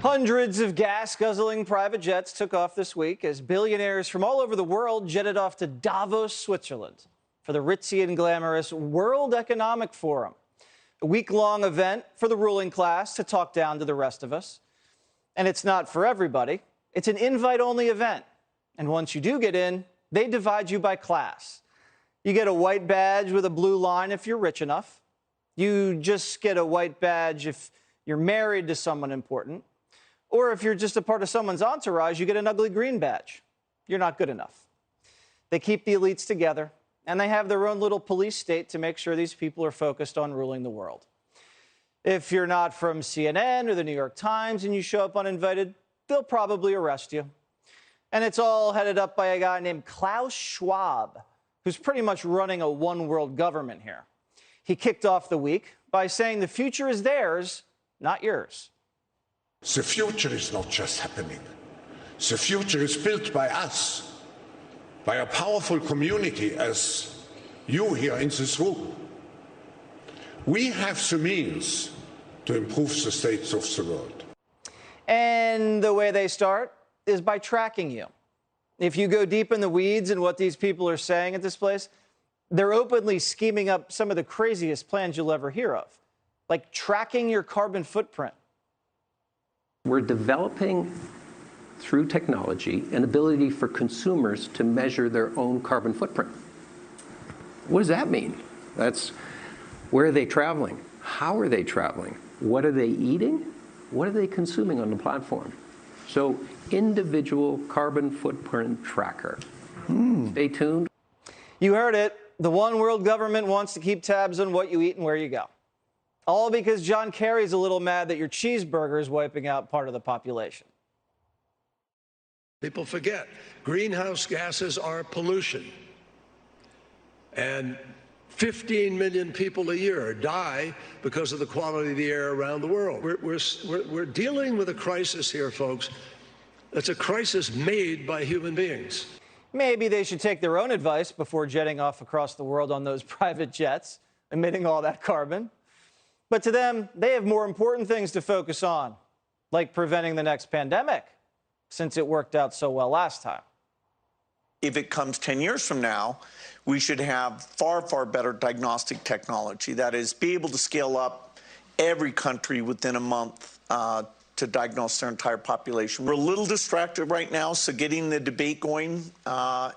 Hundreds of gas-guzzling private jets took off this week as billionaires from all over the world jetted off to Davos, Switzerland for the ritzy and glamorous World Economic Forum, a week-long event for the ruling class to talk down to the rest of us. And it's not for everybody. It's an invite-only event. And once you do get in, they divide you by class. You get a white badge with a blue line if you're rich enough. You just get a white badge if you're married to someone important. Or if you're just a part of someone's entourage, you get an ugly green badge. You're not good enough. They keep the elites together, and they have their own little police state to make sure these people are focused on ruling the world. If you're not from CNN or the New York Times and you show up uninvited, they'll probably arrest you. And it's all headed up by a guy named Klaus Schwab, who's pretty much running a one-world government here. He kicked off the week by saying the future is theirs, not yours. The future is not just happening. The future is built by us, by a powerful community as you here in this room. We have the means to improve the state of the world. And the way they start is by tracking you. If you go deep in the weeds in what these people are saying at this place, they're openly scheming up some of the craziest plans you'll ever hear of, like tracking your carbon footprint. We're developing, through technology, an ability for consumers to measure their own carbon footprint. What does that mean? That's where are they traveling? How are they traveling? What are they eating? What are they consuming on the platform? So, individual carbon footprint tracker. Stay tuned. You heard it. The one world government wants to keep tabs on what you eat and where you go. All because John Kerry's a little mad that your cheeseburger is wiping out part of the population. People forget, greenhouse gases are pollution. And 15 million people a year die because of the quality of the air around the world. We're dealing with a crisis here, folks. It's a crisis made by human beings. Maybe they should take their own advice before jetting off across the world on those private jets, emitting all that carbon. But to them, they have more important things to focus on, like preventing the next pandemic, since it worked out so well last time. If it comes 10 years from now, we should have far, far better diagnostic technology. That is, be able to scale up every country within a month to diagnose their entire population. We're a little distracted right now, so getting the debate going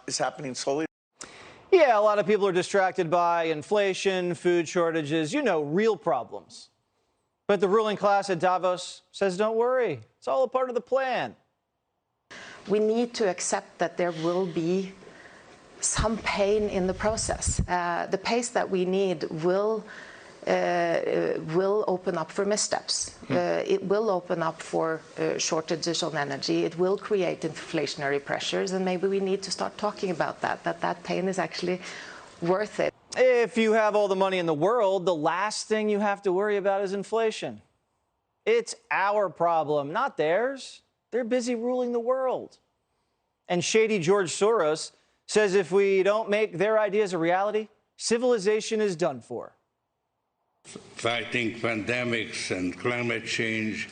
is happening slowly. Yeah, a lot of people are distracted by inflation, food shortages, real problems. But the ruling class at Davos says, don't worry, it's all a part of the plan. We need to accept that there will be some pain in the process. The pace that we need will open up for missteps. It will open up for shortages on energy. It will create inflationary pressures, and maybe we need to start talking about that pain is actually worth it. If you have all the money in the world, the last thing you have to worry about is inflation. It's our problem, not theirs. They're busy ruling the world. And shady George Soros says if we don't make their ideas a reality, civilization is done for. Fighting pandemics and climate change,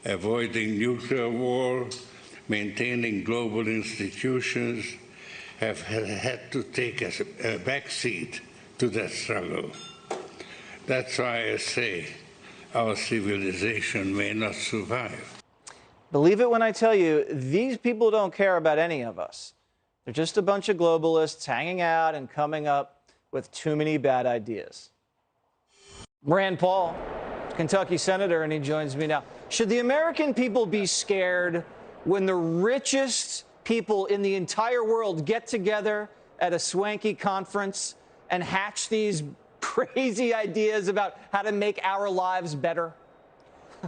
avoiding nuclear war, maintaining global institutions have had to take a backseat to that struggle. That's why I say our civilization may not survive. Believe it when I tell you, these people don't care about any of us. They're just a bunch of globalists hanging out and coming up with too many bad ideas. Rand Paul, Kentucky senator, and he joins me now. Should the American people be scared when the richest people in the entire world get together at a swanky conference and hatch these crazy ideas about how to make our lives better?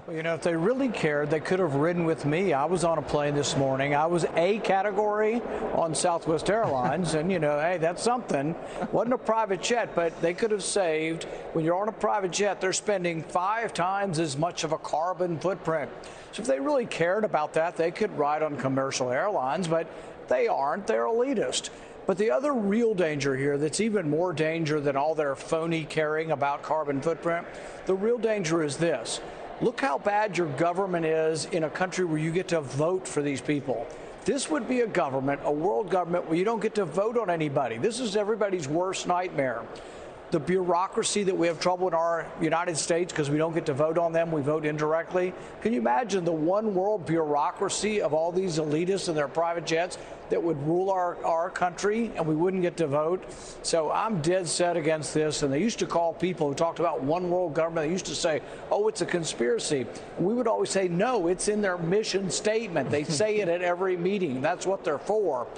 Well, if they really cared, they could have ridden with me. I was on a plane this morning. I was A category on Southwest Airlines, and, hey, that's something. Wasn't a private jet, but they could have saved. When you're on a private jet, they're spending 5 times as much of a carbon footprint. So if they really cared about that, they could ride on commercial airlines, but they aren't. They're elitist. But the other real danger here that's even more danger than all their phony caring about carbon footprint, the real danger is this. Look how bad your government is in a country where you get to vote for these people. This would be a government, a world government, where you don't get to vote on anybody. This is everybody's worst nightmare. The bureaucracy that we have trouble in our United States because we don't get to vote on them, we vote indirectly. Can you imagine the one world bureaucracy of all these elitists and their private jets that would rule our country and we wouldn't get to vote? So I'm dead set against this. And they used to call people who talked about one world government, they used to say, oh, it's a conspiracy. And we would always say, no, it's in their mission statement. They say it at every meeting. That's what they're for.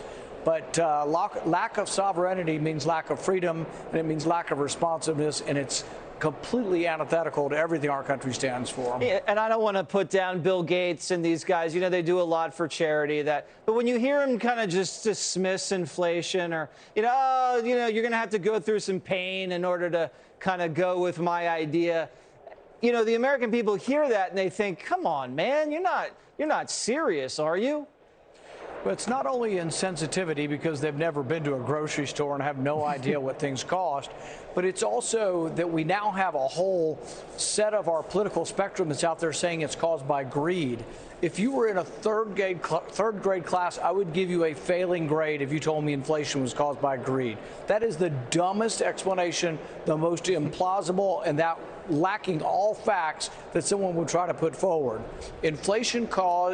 But lack of sovereignty means lack of freedom, and it means lack of responsiveness, and it's completely antithetical to everything our country stands for. Yeah, and I don't want to put down Bill Gates and these guys. You know, they do a lot for charity. But when you hear them kind of just dismiss inflation, or you're going to have to go through some pain in order to kind of go with my idea. The American people hear that and they think, come on, man, you're not serious, are you? But it's not only insensitivity because they've never been to a grocery store and have no idea what things cost, but it's also that we now have a whole set of our political spectrum that's out there saying it's caused by greed. If you were in a third grade class, I would give you a failing grade if you told me inflation was caused by greed. That is the dumbest explanation, the most implausible, and that lacking all facts that someone would try to put forward. Inflation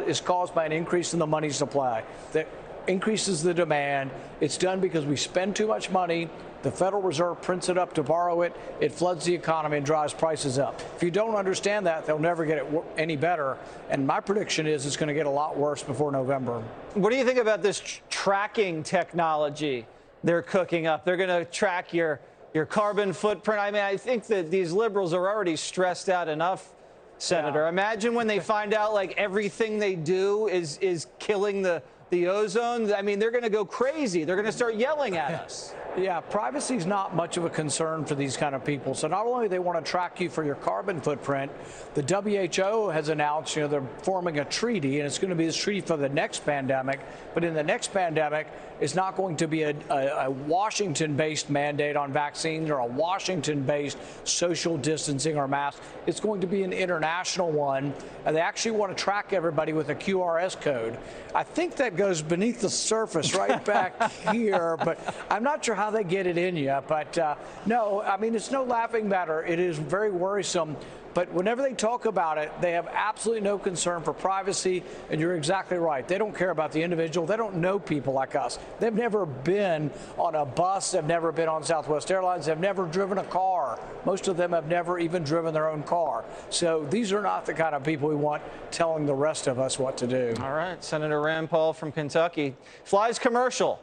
is caused by an increase in the money supply that increases the demand. It's done because we spend too much money. The Federal Reserve prints it up to borrow it. It floods the economy and drives prices up. If you don't understand that, they'll never get it any better. And my prediction is it's going to get a lot worse before November. What do you think about this tracking technology they're cooking up? They're going to track your carbon footprint. I mean, I think that these liberals are already stressed out enough, Senator. Yeah. Imagine when they find out like everything they do is killing the ozone. I mean, they're going to go crazy. They're going to start yelling at us. Yeah, privacy is not much of a concern for these kind of people. So not only do they want to track you for your carbon footprint, the WHO has announced, they're forming a treaty, and it's going to be this treaty for the next pandemic. But in the next pandemic, it's not going to be a Washington-based mandate on vaccines or a Washington-based social distancing or masks. It's going to be an international one, and they actually want to track everybody with a QRS code. I think that goes beneath the surface right back here, but I'm not sure how they get it in you. But no, I mean, it's no laughing matter. It is very worrisome. But whenever they talk about it, they have absolutely no concern for privacy. And you're exactly right. They don't care about the individual. They don't know people like us. They've never been on a bus. They've never been on Southwest Airlines. They've never driven a car. Most of them have never even driven their own car. So these are not the kind of people we want telling the rest of us what to do. All right. Senator Rand Paul from Kentucky flies commercial.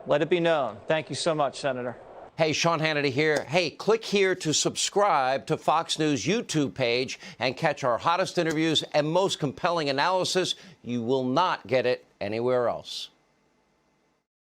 Let it be known. Thank you so much, Senator. Hey, Sean Hannity here. Hey, click here to subscribe to Fox News YouTube page and catch our hottest interviews and most compelling analysis. You will not get it anywhere else.